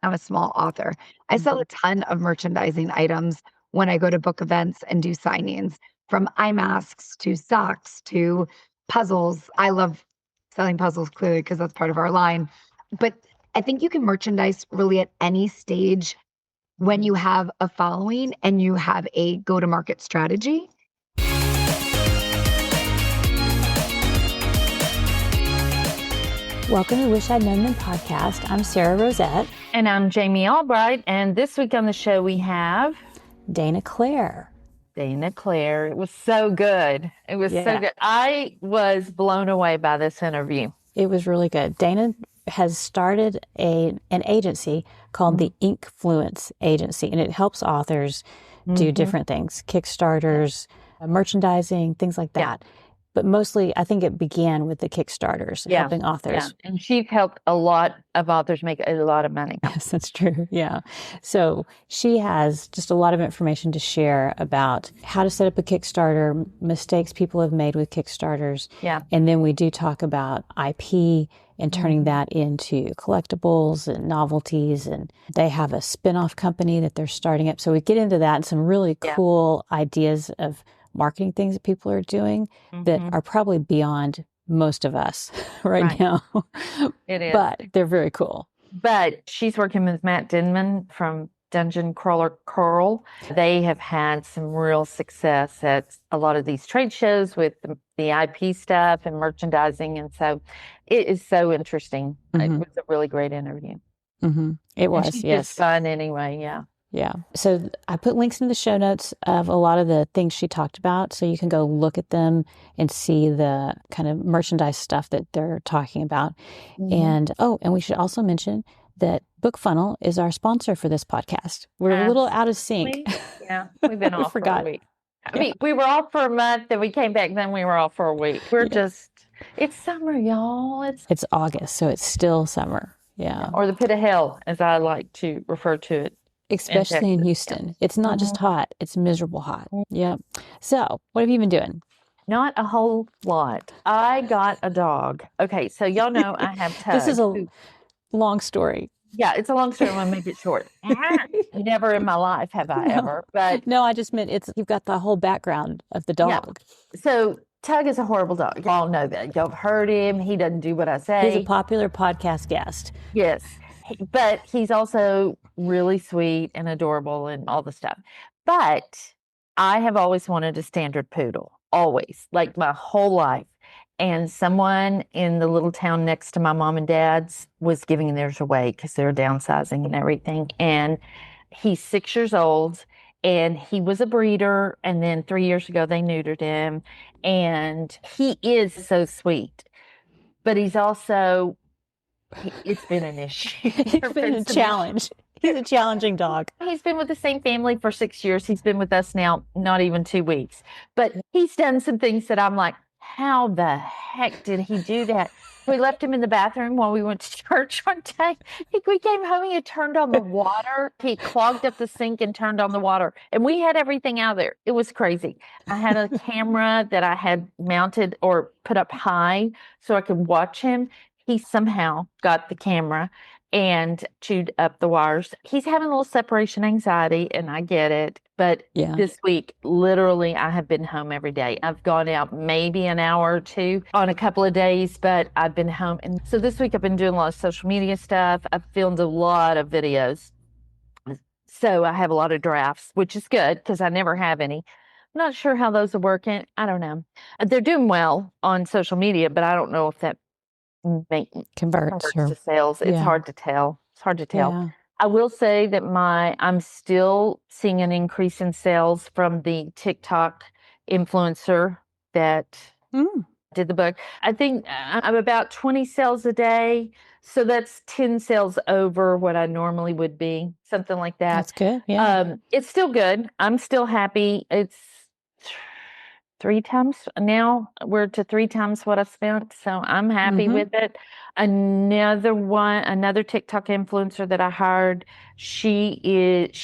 I'm a small author. I sell a ton of merchandising items when I go to book events and do signings, from eye masks to socks to puzzles. I love selling puzzles clearly because that's part of our line. But I think you can merchandise really at any stage when you have a following and you have a go-to-market strategy. Welcome to Wish I'd Known Then podcast. I'm Sarah Rosette. And I'm Jamie Albright. And this week on the show we have Dana Claire. Dana Claire. It was so good. It was so good. I was blown away by this interview. It was really good. Dana has started an agency called the Inkfluence agency, and it helps authors do different things, Kickstarters, merchandising, things like that. But mostly, I think it began with the Kickstarters, helping authors. Yeah. And she's helped a lot of authors make a lot of money. Yes, that's true. Yeah. So she has just a lot of information to share about how to set up a Kickstarter, mistakes people have made with Kickstarters. Yeah. And then we do talk about IP and turning that into collectibles and novelties. And they have a spin-off company that they're starting up. So we get into that and some really cool ideas of marketing things that people are doing that are probably beyond most of us right now. It is. But they're very cool. But she's working with Matt Denman from Dungeon Crawler Curl. They have had some real success at a lot of these trade shows with the IP stuff and merchandising. And so it is so interesting. It was a really great interview. It was, and she's yes. just fun anyway, yeah. Yeah. So I put links in the show notes of a lot of the things she talked about. So you can go look at them and see the kind of merchandise stuff that they're talking about. And we should also mention that BookFunnel is our sponsor for this podcast. We're a little out of sync. Yeah. We've been off for a week. I mean, we were off for a month, then we came back, then we were off for a week. We're just, it's summer, y'all. It's August, so it's still summer. Yeah. Or the pit of hell, as I like to refer to it. Especially in Houston. It's not just hot, it's miserable hot. Yeah. So, what have you been doing? Not a whole lot. I got a dog. Okay, so y'all know I have Tug. This is a long story. Yeah, it's a long story. I'm going to make it short. Never in my life have I ever. But no, I just meant you've got the whole background of the dog. Yeah. So Tug is a horrible dog. Y'all know that. Y'all have heard him. He doesn't do what I say. He's a popular podcast guest. Yes. But he's also really sweet and adorable and all the stuff. But I have always wanted a standard poodle, always, like my whole life. And someone in the little town next to my mom and dad's was giving theirs away because they're downsizing and everything. And he's 6 years old and he was a breeder. And then 3 years ago, they neutered him. And he is so sweet, but he's also... It's been an issue. It's been a challenge. He's a challenging dog. He's been with the same family for 6 years. He's been with us now, not even 2 weeks. But he's done some things that I'm like, how the heck did he do that? We left him in the bathroom while we went to church one day. We came home, he had turned on the water. He clogged up the sink and turned on the water. And we had everything out there. It was crazy. I had a camera that I had mounted or put up high so I could watch him. He somehow got the camera and chewed up the wires. He's having a little separation anxiety, and I get it. But this week, literally, I have been home every day. I've gone out maybe an hour or two on a couple of days, but I've been home. And so this week, I've been doing a lot of social media stuff. I've filmed a lot of videos. So I have a lot of drafts, which is good because I never have any. I'm not sure how those are working. I don't know. They're doing well on social media, but I don't know if that converts to sales. It's hard to tell. Yeah. I will say that I'm still seeing an increase in sales from the TikTok influencer that did the book. I think I'm about 20 sales a day. So that's 10 sales over what I normally would be, something like that. That's good. Yeah. It's still good. I'm still happy. It's 3 times now. We're to 3 times what I spent. So I'm happy with it. Another TikTok influencer that I hired, she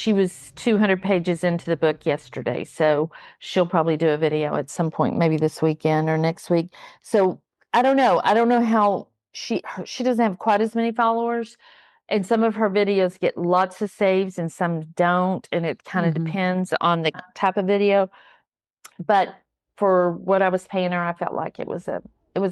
was 200 pages into the book yesterday. So she'll probably do a video at some point, maybe this weekend or next week. So I don't know. I don't know how she doesn't have quite as many followers, And some of her videos get lots of saves and some don't. And it kind of depends on the type of video. But for what I was paying her, I felt like it was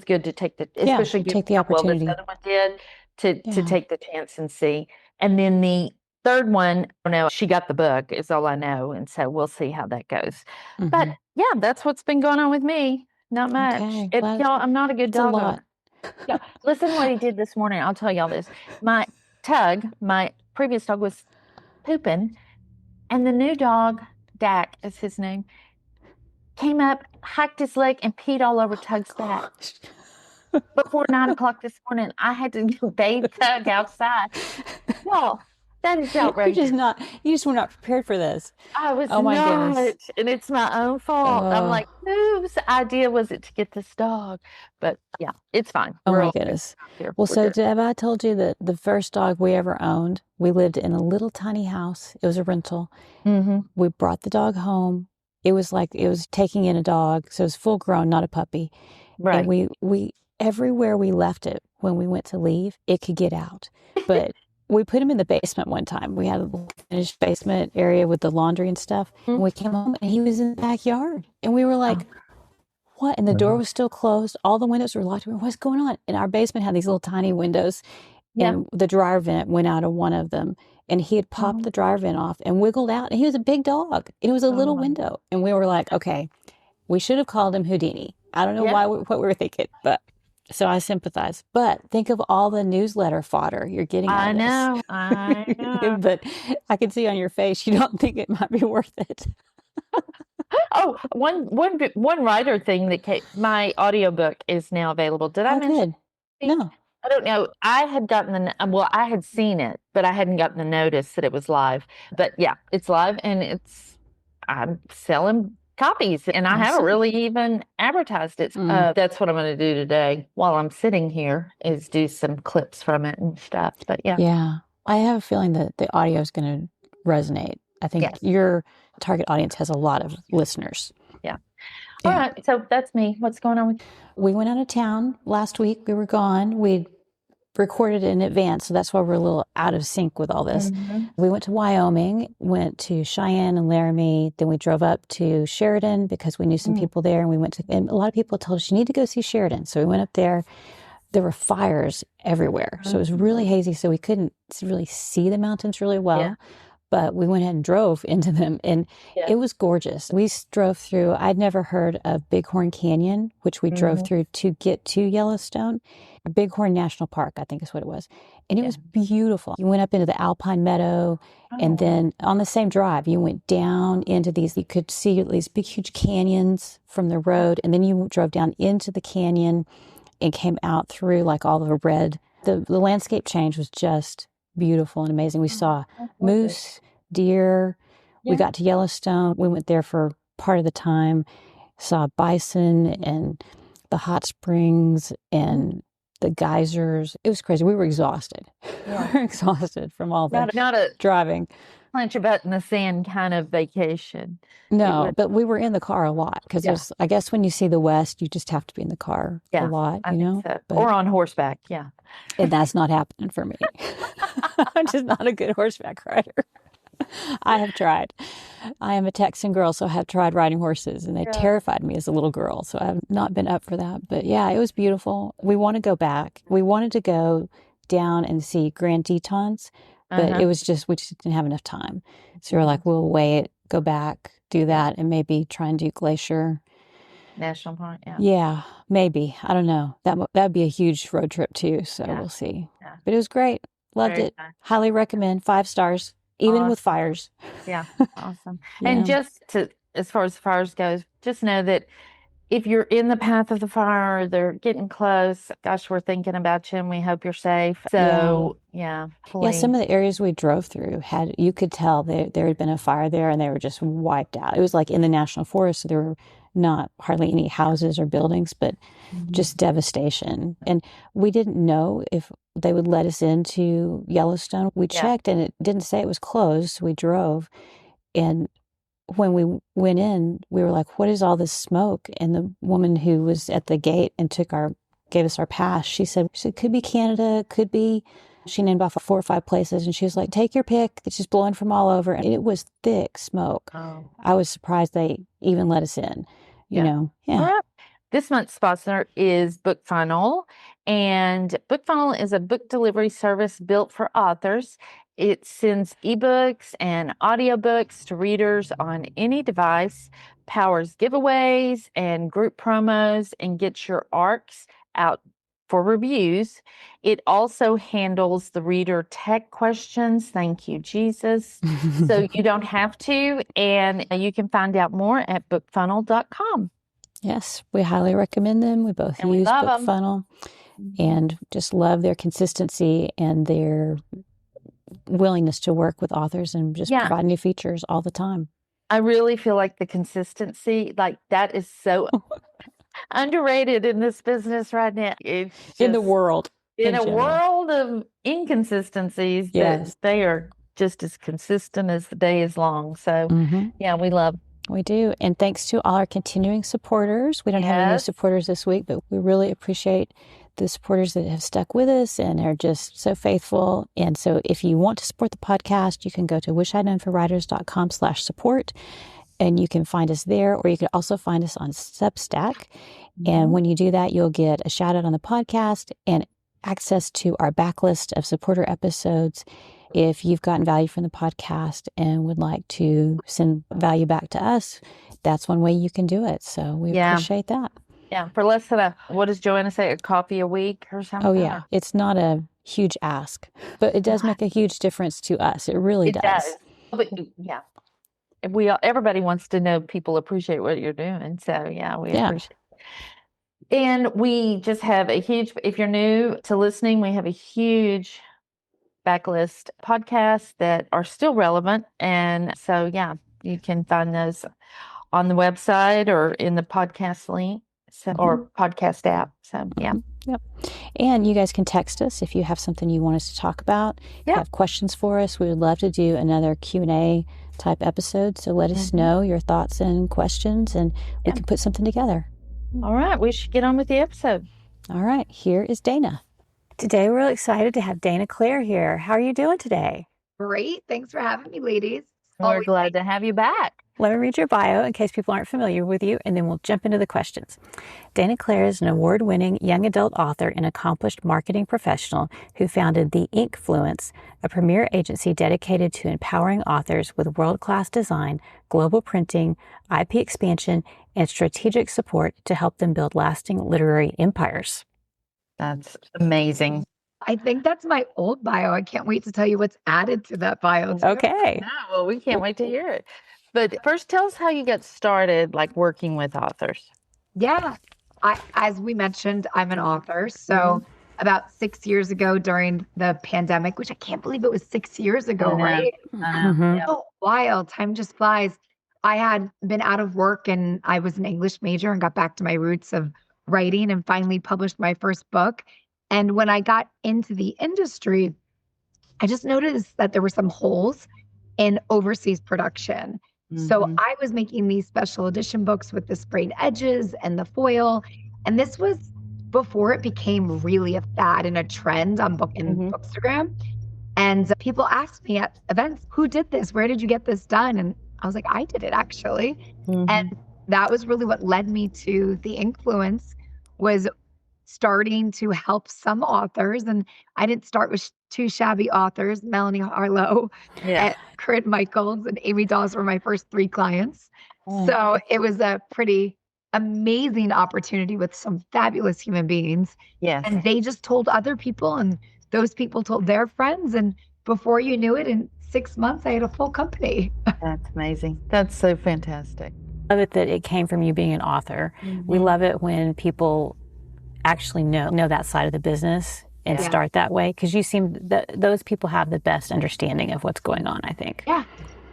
good to take especially take the how well this opportunity. other one did, to take the chance and see. And then the third one, I don't know, she got the book is all I know. And so we'll see how that goes. But yeah, that's what's been going on with me. Not much. Okay. Y'all, I'm not a good dog owner. Yeah. Listen to what he did this morning. I'll tell y'all this. My Tug, my previous dog, was pooping, and the new dog, Dak is his name, came up, hiked his leg, and peed all over Tug's back. Before 9 o'clock this morning, I had to bathe Tug outside. Well, that is outrageous. You just were not prepared for this. I was Oh my goodness. and it's my own fault. I'm like, whose idea was it to get this dog? But yeah, it's fine. Oh my goodness. Well, so have I told you that the first dog we ever owned, we lived in a little tiny house. It was a rental. We brought the dog home. It was like it was taking in a dog, so it was full grown, not a puppy. Right. And we everywhere we left it when we went to leave, it could get out. But we put him in the basement one time. We had a finished basement area with the laundry and stuff. And we came home and he was in the backyard. And we were like, what? And the door was still closed. All the windows were locked. What's going on? And our basement had these little tiny windows. And the dryer vent went out of one of them. And he had popped the dryer vent off and wiggled out. And he was a big dog. And it was a little window. And we were like, okay, we should have called him Houdini. I don't know what we were thinking, but so I sympathize. But think of all the newsletter fodder you're getting out of this. I know. But I can see on your face you don't think it might be worth it. Oh, one writer thing that came, my audiobook is now available. Did I mention? No. I don't know. I had gotten I had seen it, but I hadn't gotten the notice that it was live. But yeah, it's live and I'm selling copies and I haven't really even advertised it. That's what I'm going to do today while I'm sitting here is do some clips from it and stuff. But yeah. Yeah. I have a feeling that the audio is going to resonate. I think your target audience has a lot of listeners. Yeah. All right. So that's me. What's going on with you? We went out of town last week. We were gone. We'd recorded in advance, so that's why we're a little out of sync with all this. We went to Wyoming, went to Cheyenne and Laramie, then we drove up to Sheridan because we knew some people there, and and a lot of people told us you need to go see Sheridan. So we went up there. There were fires everywhere, so it was really hazy, so we couldn't really see the mountains really well. Yeah. But we went ahead and drove into them, and it was gorgeous. We drove through, I'd never heard of Bighorn Canyon, which we drove through to get to Yellowstone. Bighorn National Park, I think is what it was. And it was beautiful. You went up into the Alpine Meadow, and then on the same drive, you went down into you could see these big, huge canyons from the road, and then you drove down into the canyon and came out through like all the red. The landscape change was just beautiful and amazing. We saw moose, deer. We got to Yellowstone. We went there for part of the time, saw bison and the hot springs and the geysers. It was crazy. We were exhausted. We were exhausted from all the not a driving. Plant your butt in the sand kind of vacation. No, but we were in the car a lot because I guess when you see the West, you just have to be in the car a lot, you know? So. Or on horseback, And that's not happening for me. I'm just not a good horseback rider. I have tried. I am a Texan girl, so I have tried riding horses, and they terrified me as a little girl, so I have not been up for that. But yeah, it was beautiful. We want to go back. We wanted to go down and see Grand Tetons, but it was just, we just didn't have enough time. So we're like, we'll wait, go back, do that, and maybe try and do Glacier National Park. Yeah, maybe. I don't know. That would be a huge road trip too, so we'll see. Yeah. But it was great. Loved it. Nice. Highly recommend. 5 stars, even with fires. Yeah, awesome. And as far as fires goes, just know that if you're in the path of the fire, they're getting close. Gosh, we're thinking about you and we hope you're safe. So, some of the areas we drove through you could tell there had been a fire there and they were just wiped out. It was like in the national forest, so there were not hardly any houses or buildings, but just devastation. And we didn't know if they would let us into Yellowstone. We checked and it didn't say it was closed. So we drove, and when we went in, we were like, what is all this smoke? And the woman who was at the gate and gave us our pass, she said, it could be Canada, it could be She named off 4 or 5 places, and she was like, take your pick. It's just blowing from all over. And it was thick smoke. Oh. I was surprised they even let us in, you know? Yeah. All right. This month's sponsor is BookFunnel, and BookFunnel is a book delivery service built for authors. It sends ebooks and audiobooks to readers on any device, powers giveaways and group promos, and gets your ARCs out for reviews. It also handles the reader tech questions. Thank you, Jesus. So you don't have to, and you can find out more at bookfunnel.com. Yes, we highly recommend them. We both And we use love 'em. BookFunnel and just love their consistency and their willingness to work with authors and just provide new features all the time. I really feel like the consistency, like that is so underrated in this business right now. It's just, in the world. in a general. world of inconsistencies, Yes. that they are just as consistent as the day is long. So yeah, we love. We do. And thanks to all our continuing supporters. We don't have any new supporters this week, but we really appreciate the supporters that have stuck with us and are just so faithful. And so if you want to support the podcast, you can go to wishidknownforwriters.com/support, and you can find us there, or you can also find us on Substack. And when you do that, you'll get a shout out on the podcast and access to our backlist of supporter episodes. If you've gotten value from the podcast and would like to send value back to us, that's one way you can do it. So we appreciate that. Yeah. For less than what does Joanna say, a coffee a week or something? Oh, yeah. It's not a huge ask, but it does make a huge difference to us. It really does. But yeah. Everybody wants to know people appreciate what you're doing. So yeah, we appreciate it. And we just have a huge, if you're new to listening, we have a huge backlist podcasts that are still relevant. And so, yeah, you can find those on the website or in the podcast link or podcast app. So, yeah. Yep. And you guys can text us if you have something you want us to talk about. If you have questions for us, we would love to do another Q&A type episode. So let us know your thoughts and questions, and we can put something together. All right. We should get on with the episode. All right. Here is Dana. Today, we're really excited to have Dana Claire here. How are you doing today? Great. Thanks for having me, ladies. We're glad to have you back. Let me read your bio in case people aren't familiar with you, and then we'll jump into the questions. Dana Claire is an award-winning young adult author and accomplished marketing professional who founded the Inkfluence, a premier agency dedicated to empowering authors with world-class design, global printing, IP expansion, and strategic support to help them build lasting literary empires. That's amazing. I think that's my old bio. I can't wait to tell you what's added to that bio. Okay. Well, we can't wait to hear it. But first, tell us how you got started, like working with authors. Yeah. As we mentioned, I'm an author. So about 6 years ago during the pandemic, which I can't believe it was 6 years ago, right? So wild. Time just flies. I had been out of work and I was an English major and got back to my roots of writing and finally published my first book. And when I got into the industry, I just noticed that there were some holes in overseas production. So I was making these special edition books with the sprayed edges and the foil. And this was before it became really a fad and a trend on Bookstagram. And people asked me at events, who did this? Where did you get this done? And I was like, I did it actually. And that was really what led me to the Inkfluence, was starting to help some authors. And I didn't start with two shabby authors, Melanie Harlow, and Corinne Michaels, and Amy Dawes were my first 3 clients. So it was a pretty amazing opportunity with some fabulous human beings. And they just told other people, and those people told their friends. And before you knew it, in 6 months, I had a full company. That's amazing. That's so fantastic. I love it that it came from you being an author. We love it when people actually know that side of the business and start that way, because you seem that those people have the best understanding of what's going on, I think. Yeah,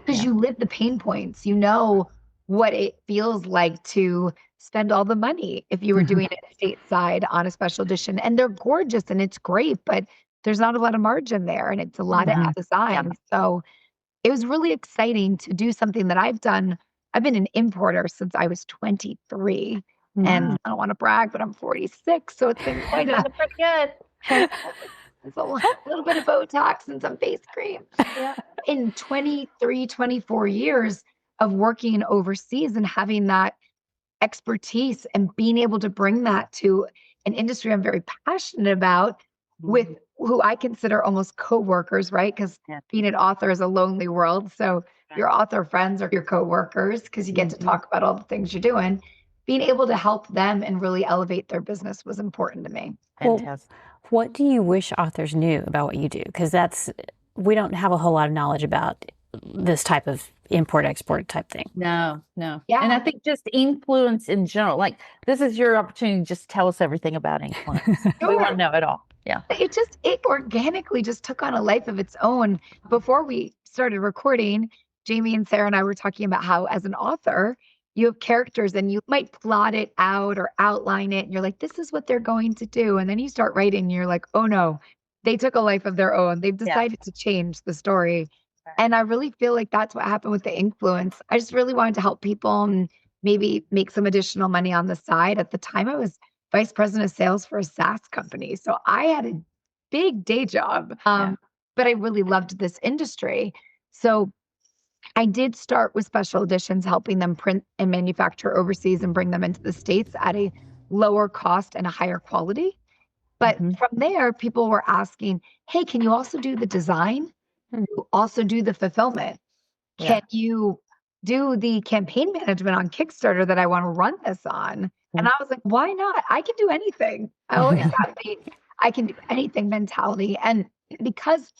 because you live the pain points. You know what it feels like to spend all the money if you were doing it stateside on a special edition. And they're gorgeous and it's great, but there's not a lot of margin there and it's a lot of design. So it was really exciting to do something that I've done. I've been an importer since I was 23. And I don't want to brag, but I'm 46. So it's been quite pretty good. It's a little bit of Botox and some face cream. Yeah. In 23, 24 years of working overseas and having that expertise and being able to bring that to an industry I'm very passionate about with who I consider almost co-workers, right? Because being an author is a lonely world. So your author friends are your co-workers because you get to talk about all the things you're doing. Being able to help them and really elevate their business was important to me. Fantastic. What do you wish authors knew about what you do? Because we don't have a whole lot of knowledge about this type of import-export type thing. No. Yeah. And I think just Inkfluence in general, like this is your opportunity to just tell us everything about Inkfluence. We want to know it all. Yeah. It organically just took on a life of its own. Before we started recording, Jamie and Sarah and I were talking about how as an author, you have characters and you might plot it out or outline it. And you're like, this is what they're going to do. And then you start writing and you're like, oh no, they took a life of their own. They've decided to change the story. And I really feel like that's what happened with the Inkfluence. I just really wanted to help people and maybe make some additional money on the side. At the time, I was vice president of sales for a SaaS company. So I had a big day job, but I really loved this industry. So I did start with special editions, helping them print and manufacture overseas and bring them into the States at a lower cost and a higher quality. But from there, people were asking, hey, can you also do the design? You also do the fulfillment? Can you do the campaign management on Kickstarter that I want to run this on? And I was like, why not? I can do anything. I always have the I can do anything mentality. And because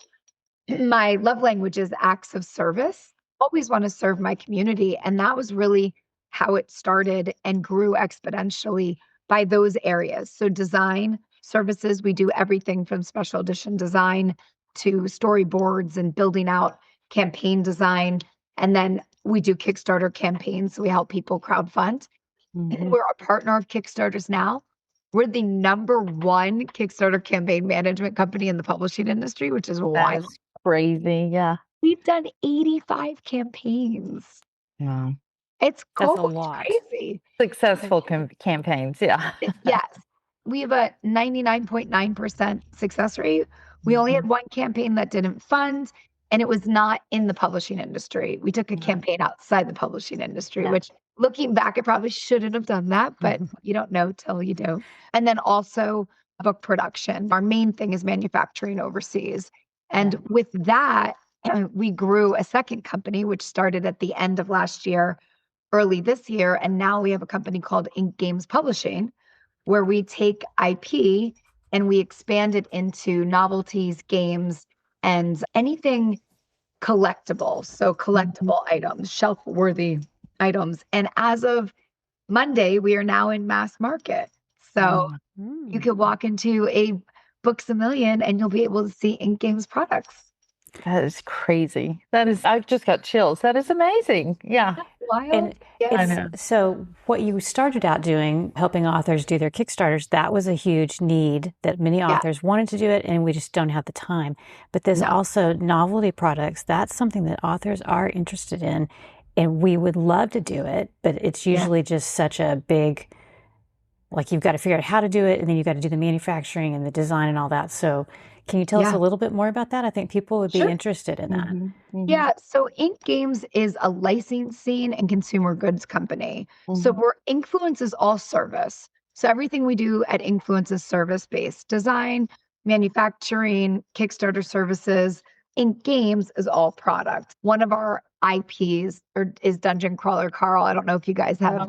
my love language is acts of service, I always want to serve my community. And that was really how it started and grew exponentially by those areas. So design services, we do everything from special edition design to storyboards and building out campaign design. And then we do Kickstarter campaigns. So we help people crowdfund. We're a partner of Kickstarter's now. We're the #1 Kickstarter campaign management company in the publishing industry, which is wild. That's crazy. Yeah. We've done 85 campaigns. Wow. It's That's cool. a lot. It's crazy. Successful campaigns. Yeah. Yes. We have a 99.9% success rate. We only had one campaign that didn't fund, and it was not in the publishing industry. We took a campaign outside the publishing industry, which looking back, I probably shouldn't have done that, but you don't know till you do. And then also book production. Our main thing is manufacturing overseas. And with that, we grew a second company, which started at the end of last year, early this year. And now we have a company called Ink Games Publishing, where we take IP and we expand it into novelties, games, and anything collectible. So collectible items, shelf-worthy items. And as of Monday, we are now in mass market. So you could walk into a Books A Million and you'll be able to see Ink Games products. That is crazy. I've just got chills. That is amazing. Yeah. Wild. And I know. so what you started out doing, helping authors do their Kickstarters, that was a huge need that many authors wanted to do it, and we just don't have the time. But there's also novelty products. That's something that authors are interested in, and we would love to do it, but it's usually just such a big, like you've got to figure out how to do it, and then you've got to do the manufacturing and the design and all that. So can you tell us a little bit more about that? I think people would be interested in that. Yeah. So Ink Games is a licensing and consumer goods company. So Inkfluence is all service. So everything we do at Inkfluence is service-based. Design, manufacturing, Kickstarter services. Ink Games is all product. One of our IPs is Dungeon Crawler Carl. I don't know if you guys have.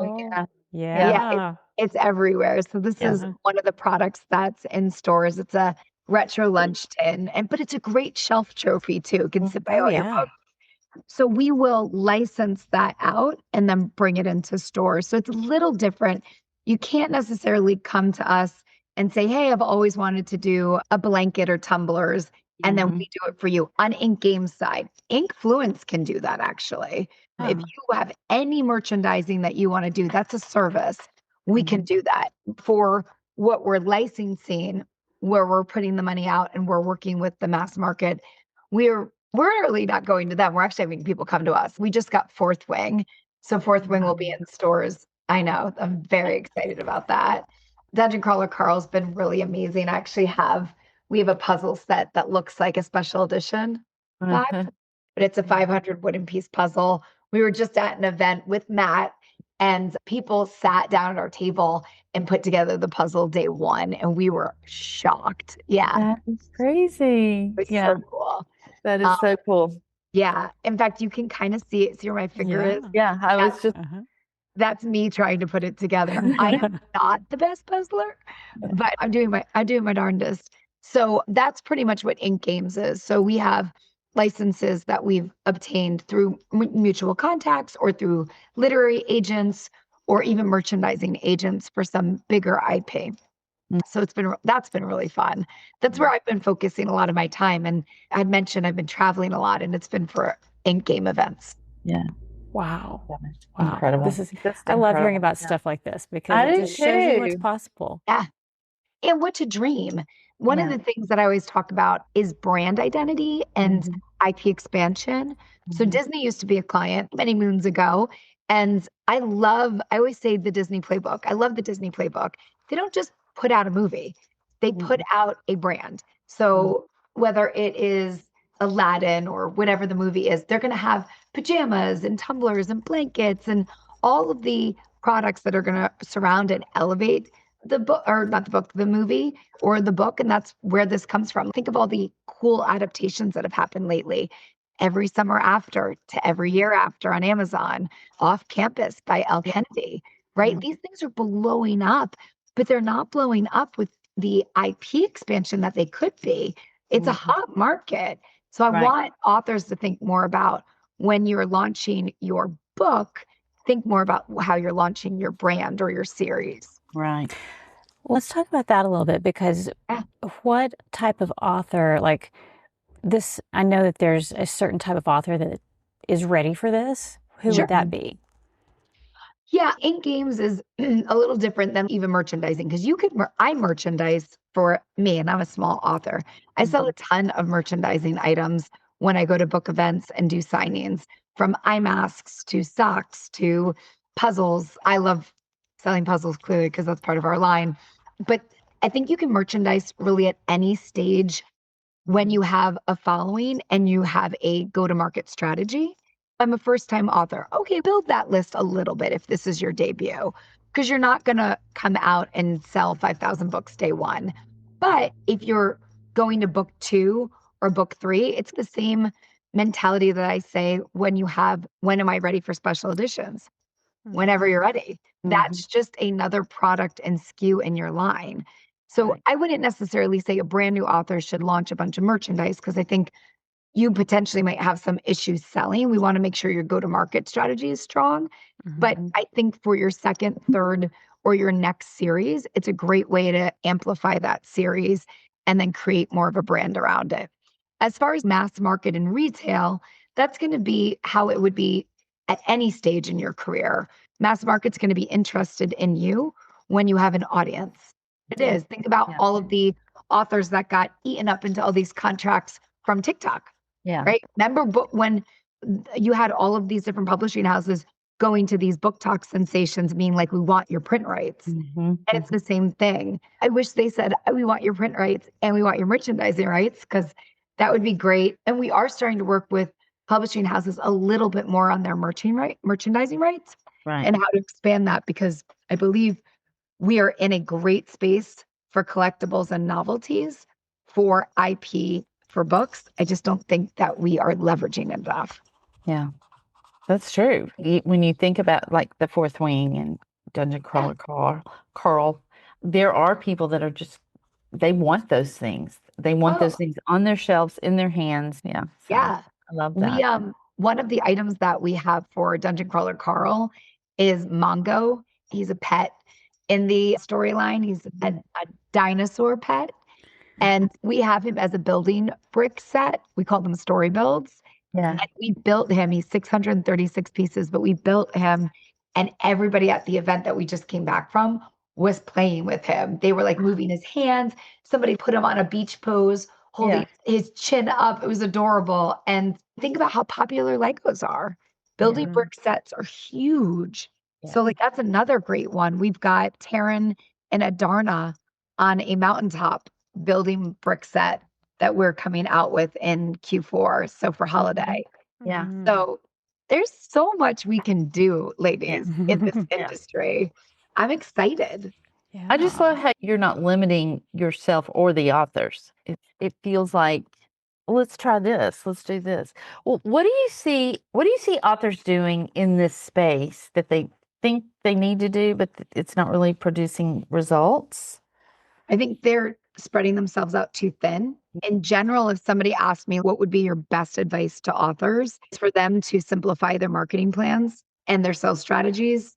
It's everywhere. So this is one of the products that's in stores. It's a retro lunch tin, but it's a great shelf trophy too. It can sit by all your books. So we will license that out and then bring it into stores. So it's a little different. You can't necessarily come to us and say, hey, I've always wanted to do a blanket or tumblers, and then we do it for you. On Ink Games side, Inkfluence can do that actually. If you have any merchandising that you want to do, that's a service. We can do that. For what we're licensing, where we're putting the money out and we're working with the mass market, we're really not going to them. We're actually having people come to us. We just got Fourth Wing. So Fourth Wing will be in stores. I know. I'm very excited about that. Dungeon Crawler Carl's been really amazing. I actually have we have a puzzle set that looks like a special edition vibe, but it's a 500 wooden piece puzzle. We were just at an event with Matt, and people sat down at our table and put together the puzzle day one, and we were shocked. Yeah, That is crazy. it was Yeah, so cool. that is so cool. Yeah, in fact, you can kind of see it. See where my finger is? Yeah, I was just That's me trying to put it together. I am not the best puzzler, but I'm doing my darndest. So that's pretty much what Ink Games is. So we have licenses that we've obtained through mutual contacts or through literary agents or even merchandising agents for some bigger IP. So that's been really fun. That's where I've been focusing a lot of my time. And I'd mentioned I've been traveling a lot, and it's been for Ink Game events. Yeah. Wow. Wow. Incredible. This is just I love hearing incredible. about stuff like this because I it do just shows you what's too. possible. Yeah. And what to dream. One of the things that I always talk about is brand identity and IP expansion. So Disney used to be a client many moons ago. And I always say the Disney playbook. I love the Disney playbook. They don't just put out a movie, they put out a brand. So whether it is Aladdin or whatever the movie is, they're going to have pajamas and tumblers and blankets and all of the products that are going to surround and elevate the book, or not the book, the movie or the book. And that's where this comes from. Think of all the cool adaptations that have happened lately. Every Summer After to Every Year After on Amazon, Off Campus by El Kennedy, right? These things are blowing up, but they're not blowing up with the IP expansion that they could be. It's a hot market. So I want authors to think more about when you're launching your book, think more about how you're launching your brand or your series. Right. Let's talk about that a little bit because what type of author, like this, I know that there's a certain type of author that is ready for this. Who would that be? Yeah, Ink Games is a little different than even merchandising because I merchandise for me, and I'm a small author. I sell a ton of merchandising items when I go to book events and do signings, from eye masks to socks to puzzles. I love selling puzzles clearly because that's part of our line. But I think you can merchandise really at any stage when you have a following and you have a go-to-market strategy. I'm a first-time author. Okay, build that list a little bit if this is your debut, because you're not going to come out and sell 5,000 books day one. But if you're going to book 2 or book 3, it's the same mentality that I say when am I ready for special editions? Whenever you're ready. That's just another product and SKU in your line. So I wouldn't necessarily say a brand new author should launch a bunch of merchandise because I think you potentially might have some issues selling. We want to make sure your go-to-market strategy is strong. But I think for your second, third, or your next series, it's a great way to amplify that series and then create more of a brand around it. As far as mass market and retail, that's going to be how it would be at any stage in your career. Mass market's going to be interested in you when you have an audience. It is. Think about all of the authors that got eaten up into all these contracts from TikTok. Yeah. Right. Remember when you had all of these different publishing houses going to these book talk sensations, being like, we want your print rights. And it's the same thing. I wish they said, we want your print rights and we want your merchandising rights, because that would be great. And we are starting to work with publishing houses a little bit more on their merchandising rights and how to expand that, because I believe we are in a great space for collectibles and novelties for IP for books. I just don't think that we are leveraging enough. Yeah, that's true. When you think about like the Fourth Wing and Dungeon Crawler Carl, there are people that are they want those things. They want those things on their shelves, in their hands. Yeah. So Yeah. I love that. One of the items that we have for Dungeon Crawler Carl is Mongo. He's a pet in the storyline. He's a dinosaur pet. And we have him as a building brick set. We call them story builds. Yeah. And we built him. He's 636 pieces, but we built him. And everybody at the event that we just came back from was playing with him. They were like moving his hands. Somebody put him on a beach pose, holding his chin up. It was adorable. And think about how popular Legos are. Building brick sets are huge. Yeah. So like that's another great one. We've got Taryn and Adarna on a mountaintop building brick set that we're coming out with in Q4. So for holiday. Yeah. So there's so much we can do, ladies, in this industry. I'm excited. I just love how you're not limiting yourself or the authors. It feels like, let's try this, let's do this. Well, what do you see authors doing in this space that they think they need to do, but it's not really producing results? I think they're spreading themselves out too thin. In general, if somebody asked me what would be your best advice to authors, it's for them to simplify their marketing plans and their sales strategies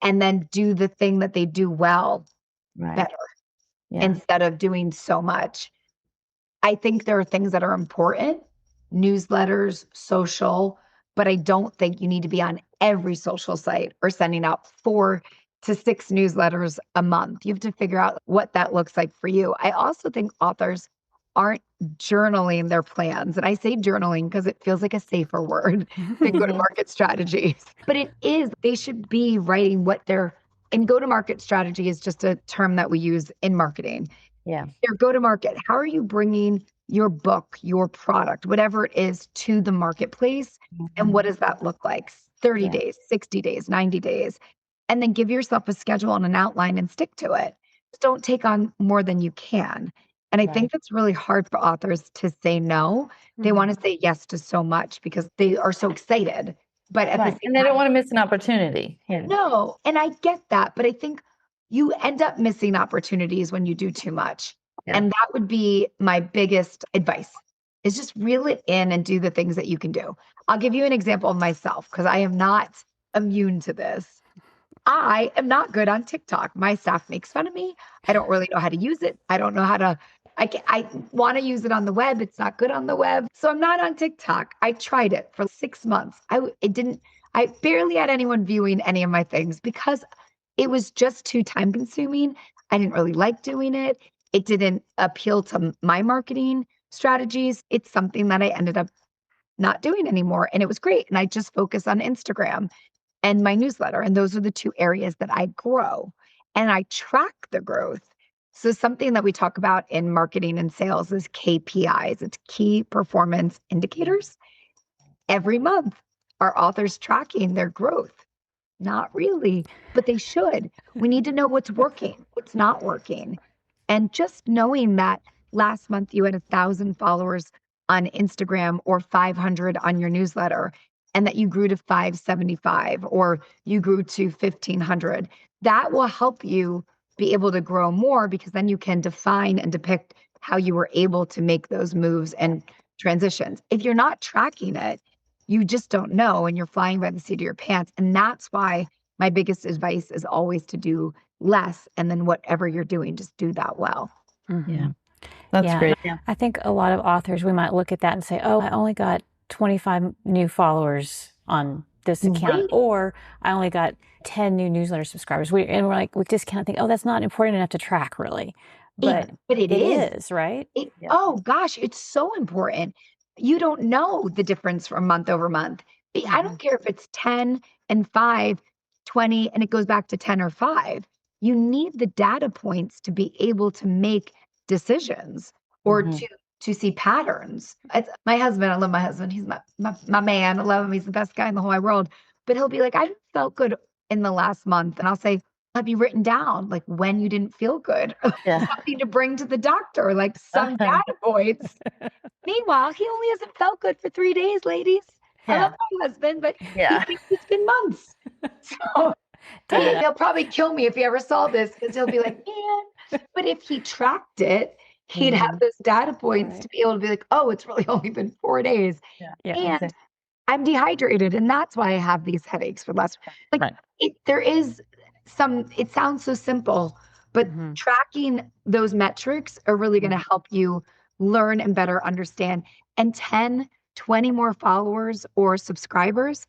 and then do the thing that they do well better instead of doing so much. I think there are things that are important, newsletters, social, but I don't think you need to be on every social site or sending out 4 to 6 newsletters a month. You have to figure out what that looks like for you. I also think authors aren't journaling their plans. And I say journaling because it feels like a safer word than go-to-market strategies. But it is, they should be writing what and go-to-market strategy is just a term that we use in marketing. Yeah. Your go-to-market, how are you bringing your book, your product, whatever it is, to the marketplace? And what does that look like? 30 days, 60 days, 90 days. And then give yourself a schedule and an outline and stick to it. Just don't take on more than you can. And I think that's really hard for authors to say no. They want to say yes to so much because they are so excited. But at the same and they don't want to miss an opportunity. No, and I get that, but I think you end up missing opportunities when you do too much. And that would be my biggest advice is just reel it in and do the things that you can do. I'll give you an example of myself because I am not immune to this. I am not good on TikTok. My staff makes fun of me. I don't really know how to use it. I don't know how to, I want to use it on the web. It's not good on the web. So I'm not on TikTok. I tried it for 6 months. I barely had anyone viewing any of my things because it was just too time consuming. I didn't really like doing it. It didn't appeal to my marketing strategies. It's something that I ended up not doing anymore. And it was great. And I just focus on Instagram and my newsletter. And those are the 2 areas that I grow and I track the growth. So something that we talk about in marketing and sales is KPIs. It's key performance indicators. Every month, are authors tracking their growth? Not really, but they should. We need to know what's working, what's not working. And just knowing that last month you had 1,000 followers on Instagram or 500 on your newsletter, and that you grew to 575 or you grew to 1,500, that will help you be able to grow more because then you can define and depict how you were able to make those moves and transitions. If you're not tracking it, you just don't know and you're flying by the seat of your pants. And that's why my biggest advice is always to do less. And then whatever you're doing, just do that well. Yeah. That's great. Yeah. I think a lot of authors, we might look at that and say, oh, I only got 25 new followers on this account, or I only got 10 new newsletter subscribers. We just kind of think, oh, that's not important enough to track really. But it is, right? Oh gosh, it's so important. You don't know the difference from month over month. I don't care if it's 10 and 5, 20, and it goes back to 10 or 5. You need the data points to be able to make decisions or to see patterns. My husband, I love my husband. He's my man. I love him. He's the best guy in the whole wide world. But he'll be like, I felt good in the last month. And I'll say, have you written down like when you didn't feel good? Something to bring to the doctor, like some data points. Meanwhile, he only hasn't felt good for 3 days, ladies. I love my husband, but he thinks it's been months. So he'll probably kill me if he ever saw this because he'll be like, man. But if he tracked it, he'd have those data points to be able to be like, oh, it's really only been 4 days. And I'm dehydrated. And that's why I have these headaches for the last. There is it sounds so simple, but tracking those metrics are really going to help you learn and better understand. And 10, 20 more followers or subscribers,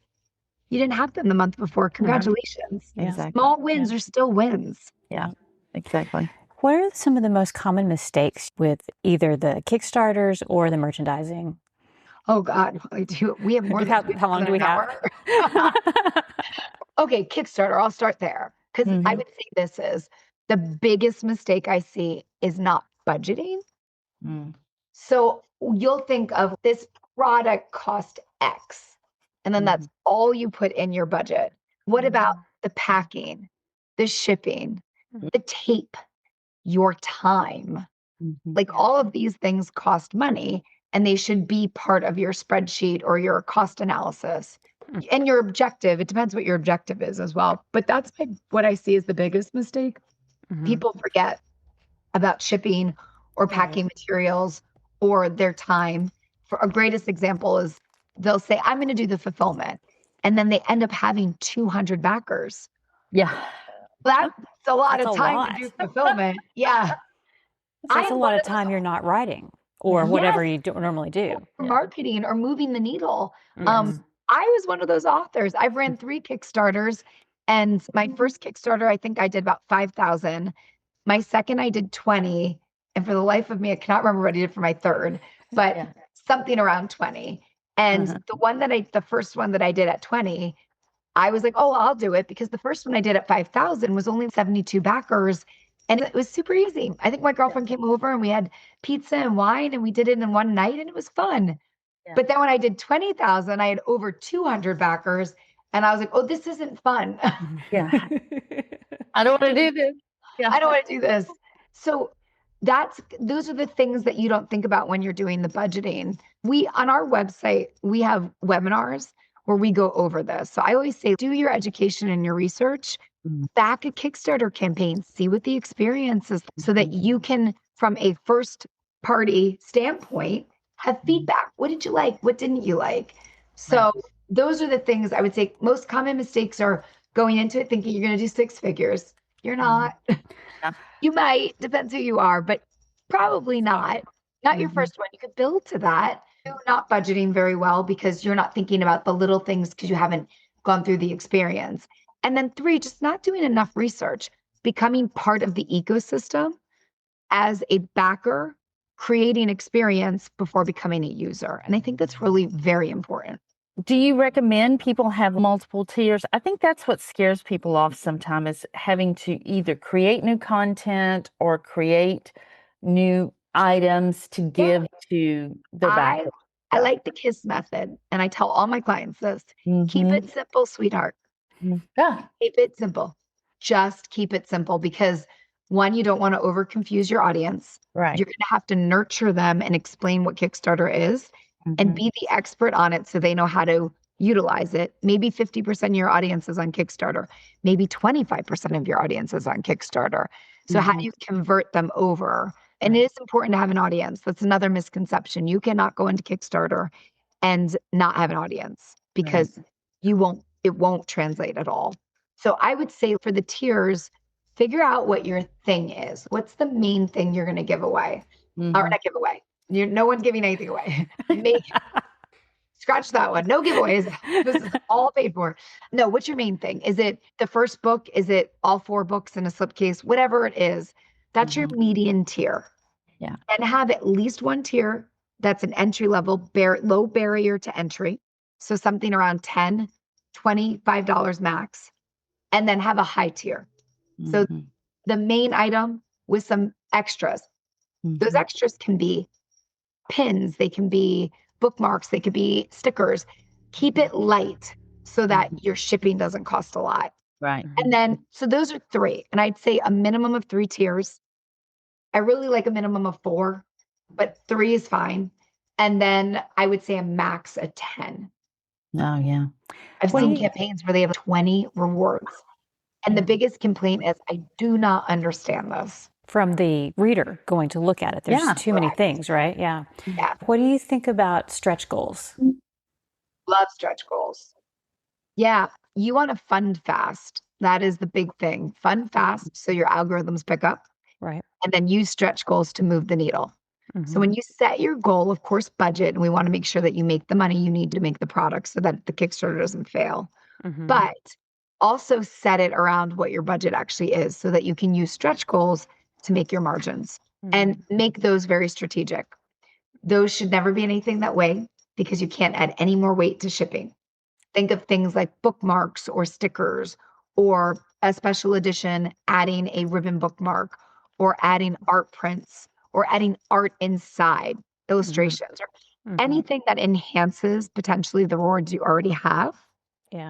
you didn't have them the month before. Congratulations. Small wins are still wins. Yeah, exactly. What are some of the most common mistakes with either the Kickstarters or the merchandising? Oh God, we have more than how long do we have? Okay, Kickstarter, I'll start there. Because I would say this is the biggest mistake I see is not budgeting. Mm. So you'll think of this product cost X, and then that's all you put in your budget. What about the packing, the shipping, the tape, your time? Like all of these things cost money, and they should be part of your spreadsheet or your cost analysis. And your objective, it depends what your objective is as well. But that's what I see as the biggest mistake. People forget about shipping or packing materials or their time. For a greatest example is they'll say, I'm going to do the fulfillment. And then they end up having 200 backers. Yeah. That's a lot That's of a time lot. to do fulfillment. Yeah. That's a lot of time you're not writing or whatever you normally do. Marketing or moving the needle. Yes. I was one of those authors. I've ran 3 Kickstarters, and my first Kickstarter, I think I did about 5,000. My second, I did 20. And for the life of me, I cannot remember what I did for my third, but something around 20. And the first one that I did at 20, I was like, oh, I'll do it, because the first one I did at 5,000 was only 72 backers. And it was super easy. I think my girlfriend came over and we had pizza and wine and we did it in one night and it was fun. But then when I did 20,000, I had over 200 backers and I was like, oh, this isn't fun. Yeah. I don't want to do this. Yeah. I don't want to do this. So those are the things that you don't think about when you're doing the budgeting. On our website, we have webinars where we go over this. So I always say, do your education and your research, back a Kickstarter campaign, see what the experience is so that you can, from a first party standpoint, have feedback. What did you like? What didn't you like? So those are the things I would say. Most common mistakes are going into it thinking you're going to do 6 figures. You're not. You might, depends who you are, but probably not. Not your first one. You could build to that. You're not budgeting very well because you're not thinking about the little things because you haven't gone through the experience. And then 3, just not doing enough research, becoming part of the ecosystem as a backer, creating experience before becoming a user. And I think that's really very important. Do you recommend people have multiple tiers? I think that's what scares people off sometimes, is having to either create new content or create new items to give to their backers. I like the KISS method. And I tell all my clients this, keep it simple, sweetheart. Yeah. Keep it simple. Just keep it simple, because one, you don't want to over confuse your audience. Right. You're going to have to nurture them and explain what Kickstarter is and be the expert on it so they know how to utilize it. Maybe 50% of your audience is on Kickstarter. Maybe 25% of your audience is on Kickstarter. So how do you convert them over? And it is important to have an audience. That's another misconception. You cannot go into Kickstarter and not have an audience, because it won't translate at all. So I would say for the tiers, figure out what your thing is. What's the main thing you're going to give away? Or not give away. No one's giving anything away. Scratch that one. No giveaways. This is all paid for. No, what's your main thing? Is it the first book? Is it all 4 books in a slipcase? Whatever it is, that's your median tier. Yeah. And have at least one tier that's an entry level, low barrier to entry. So something around $10, $25 max. And then have a high tier. So the main item with some extras. Those extras can be pins, they can be bookmarks, they could be stickers. Keep it light so that your shipping doesn't cost a lot. Right. And then, so those are 3. And I'd say a minimum of 3 tiers. I really like a minimum of 4, but 3 is fine. And then I would say a max of 10. Oh, yeah. I've seen campaigns where they have 20 rewards. And the biggest complaint is, I do not understand this. From the reader going to look at it. There's too many things, right? Yeah. What do you think about stretch goals? Love stretch goals. Yeah. You want to fund fast. That is the big thing. Fund fast so your algorithms pick up. Right. And then use stretch goals to move the needle. So when you set your goal, of course, budget, and we want to make sure that you make the money you need to make the product so that the Kickstarter doesn't fail. But also set it around what your budget actually is so that you can use stretch goals to make your margins and make those very strategic. Those should never be anything that weigh, because you can't add any more weight to shipping. Think of things like bookmarks or stickers, or a special edition, adding a ribbon bookmark, or adding art prints, or adding art inside illustrations or anything that enhances potentially the rewards you already have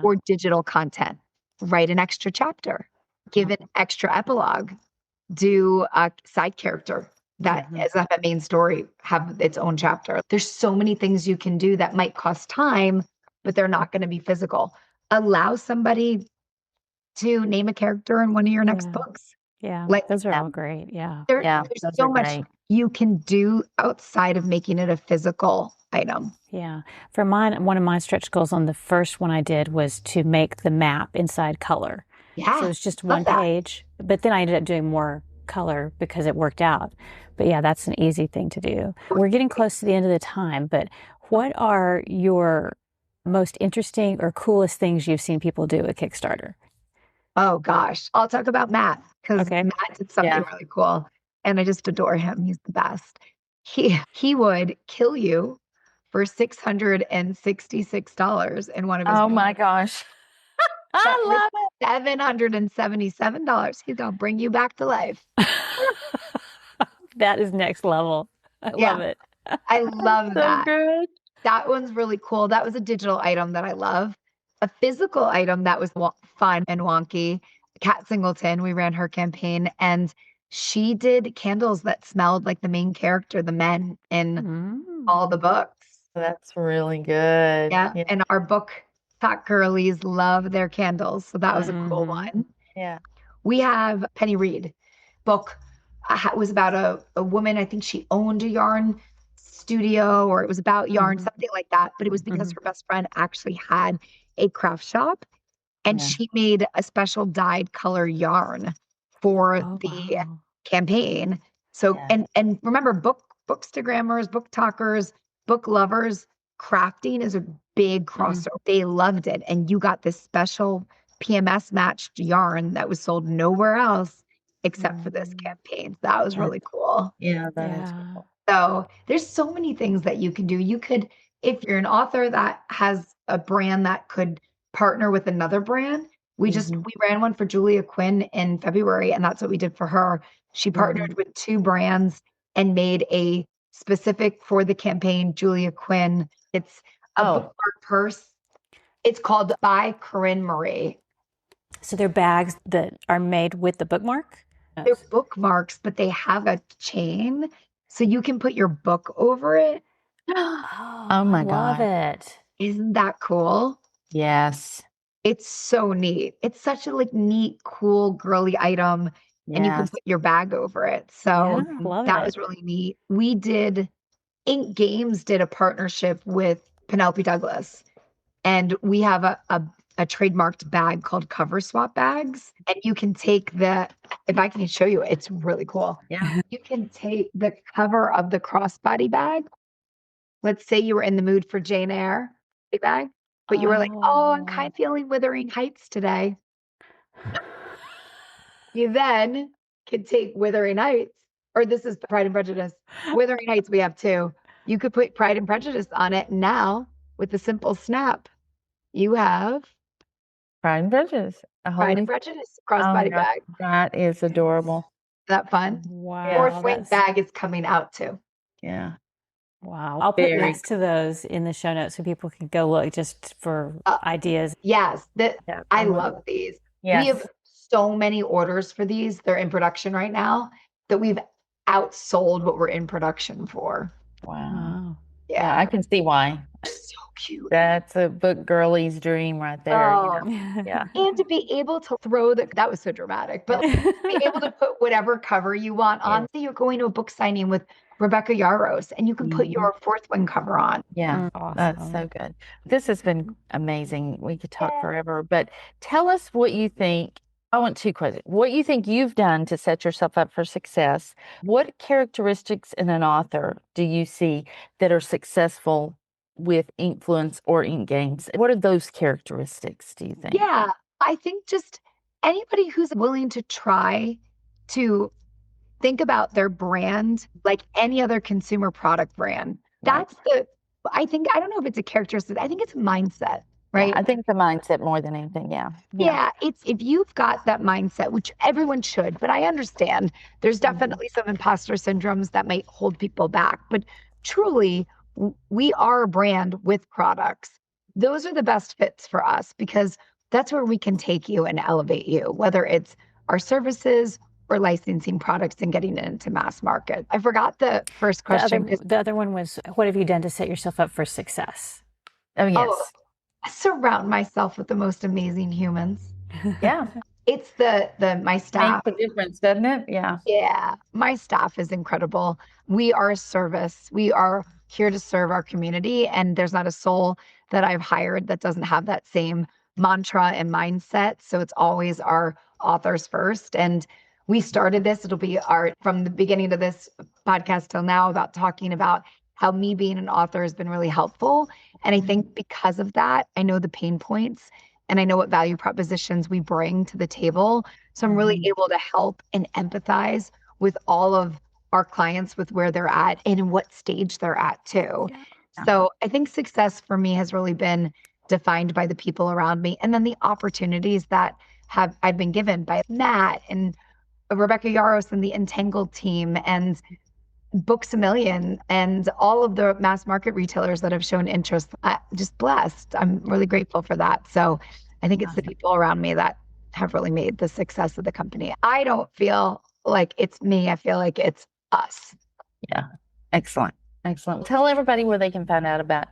or digital content. Write an extra chapter, give an extra epilogue, do a side character that is not a main story, have its own chapter. There's so many things you can do that might cost time, but they're not going to be physical. Allow somebody to name a character in one of your next books. Yeah, Like those are all great. Yeah. there's those so are much great. you can do outside of making it a physical item. Yeah. For mine, one of my stretch goals on the first one I did was to make the map inside color. Yeah. So it's just love one that. page, but then I ended up doing more color because it worked out. But yeah, that's an easy thing to do. We're getting close to the end of the time, but what are your most interesting or coolest things you've seen people do at Kickstarter? Oh gosh. I'll talk about Matt because Okay. Matt did something really cool and I just adore him. He's the best. He would kill you for $666 in one of his Oh my gosh. I love it. $777. He's gonna bring you back to life. That is next level. I love it. I love So that. good. That one's really cool. That was a digital item that I love. A physical item that was fun and wonky. Kat Singleton, we ran her campaign and she did candles that smelled like the main character, the men in all the books. That's really good. Yeah. And our book talk girlies love their candles. So that was a cool one. Yeah. We have Penny Reed book. Was about a woman. I think she owned a yarn studio or it was about yarn, something like that. But it was because her best friend actually had a craft shop and she made a special dyed color yarn for the campaign. So, and remember bookstagrammers, book talkers, book lovers, crafting is a big crossover. They loved it. And you got this special PMS matched yarn that was sold nowhere else except for this campaign. That was really cool. Yeah, that is cool. So there's so many things that you can do. You could, if you're an author that has a brand that could partner with another brand, we ran one for Julia Quinn in February, and that's what we did for her. She partnered with two brands and made a specific for the campaign, Julia Quinn. It's a bookmark purse. It's called by Corinne Marie. So they're bags that are made with the bookmark? They're bookmarks, but they have a chain. So you can put your book over it. Oh my God. Love it. Isn't that cool? Yes. It's so neat. It's such a neat, cool, girly item. And you can put your bag over it. So that was really neat. We did, Ink Games did a partnership with Penelope Douglas. And we have a trademarked bag called Cover Swap Bags. And you can take if I can show you, it's really cool. Yeah. You can take the cover of the crossbody bag. Let's say you were in the mood for Jane Eyre bag, but you were like, oh, I'm kind of feeling Wuthering Heights today. You then can take Wuthering Heights, or this is Pride and Prejudice. Wuthering Heights we have too. You could put Pride and Prejudice on it. Now, with a simple snap, you have Pride and Prejudice. Pride and Prejudice crossbody bag. That is adorable. Is that fun? Wow. Fourth Wing bag is coming out too. Yeah. Wow. I'll put links to those in the show notes so people can go look just for ideas. Yes. I love these. Yes. We have so many orders for these. They're in production right now that we've outsold what we're in production for. Wow. Yeah. I can see why. So cute. That's a book girlie's dream right there. Oh. Yeah. And to be able to throw that was so dramatic, but be able to put whatever cover you want on. Say you're going to a book signing with Rebecca Yarros and you can put your Fourth Wing cover on. Yeah. Awesome. That's so good. This has been amazing. We could talk forever, but tell us what you think. I want two questions. What you think you've done to set yourself up for success? What characteristics in an author do you see that are successful with Inkfluence or Ink Games? What are those characteristics, do you think? Yeah, I think just anybody who's willing to try to think about their brand like any other consumer product brand. That's I don't know if it's a characteristic. I think it's a mindset, right? I think the mindset more than anything. Yeah, it's if you've got that mindset, which everyone should, but I understand there's definitely some imposter syndromes that might hold people back. But truly, we are a brand with products. Those are the best fits for us because that's where we can take you and elevate you, whether it's our services or licensing products and getting it into mass market. I forgot the first question. The other one was, what have you done to set yourself up for success? Oh, yes. Oh, surround myself with the most amazing humans. Yeah. It's my staff. Makes a difference, doesn't it? Yeah. Yeah, my staff is incredible. We are a service. We are here to serve our community, and there's not a soul that I've hired that doesn't have that same mantra and mindset. So it's always our authors first. And we started this, it'll be from the beginning of this podcast till now, about talking about how me being an author has been really helpful. And I think because of that, I know the pain points and I know what value propositions we bring to the table. So I'm really able to help and empathize with all of our clients with where they're at and what stage they're at too. Yeah. So I think success for me has really been defined by the people around me and then the opportunities that I've been given by Matt and Rebecca Yaros and the Entangled team and Books A Million and all of the mass market retailers that have shown interest. I'm just blessed. I'm really grateful for that. So I think it's the people around me that have really made the success of the company. I don't feel like it's me. I feel like it's us. Yeah. Excellent. Excellent. Tell everybody where they can find out about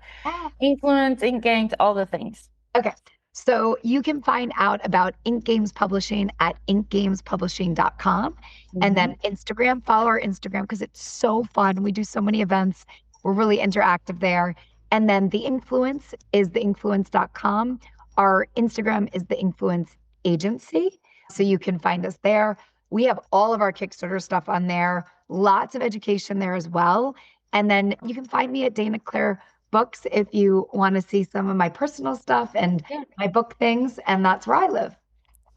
Inkfluence, Ink Games, all the things. Okay. So you can find out about Ink Games Publishing at inkgamespublishing.com. And then Instagram, follow our Instagram because it's so fun. We do so many events. We're really interactive there. And then the Inkfluence is theinkfluence.com. Our Instagram is the Inkfluence Agency. So you can find us there. We have all of our Kickstarter stuff on there. Lots of education there as well. And then you can find me at Dana Claire Books if you want to see some of my personal stuff and my book things, and that's where I live.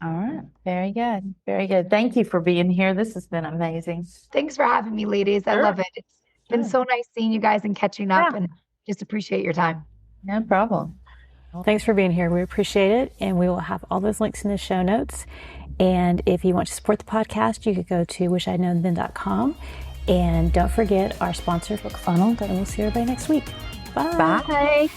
All right. Very good. Very good. Thank you for being here. This has been amazing. Thanks for having me, ladies. I love it. It's been so nice seeing you guys and catching up and just appreciate your time. No problem. Thanks for being here. We appreciate it. And we will have all those links in the show notes. And if you want to support the podcast, you could go to wishidknownthen.com. And don't forget our sponsor, Book Funnel. And we'll see everybody next week. Bye. Bye.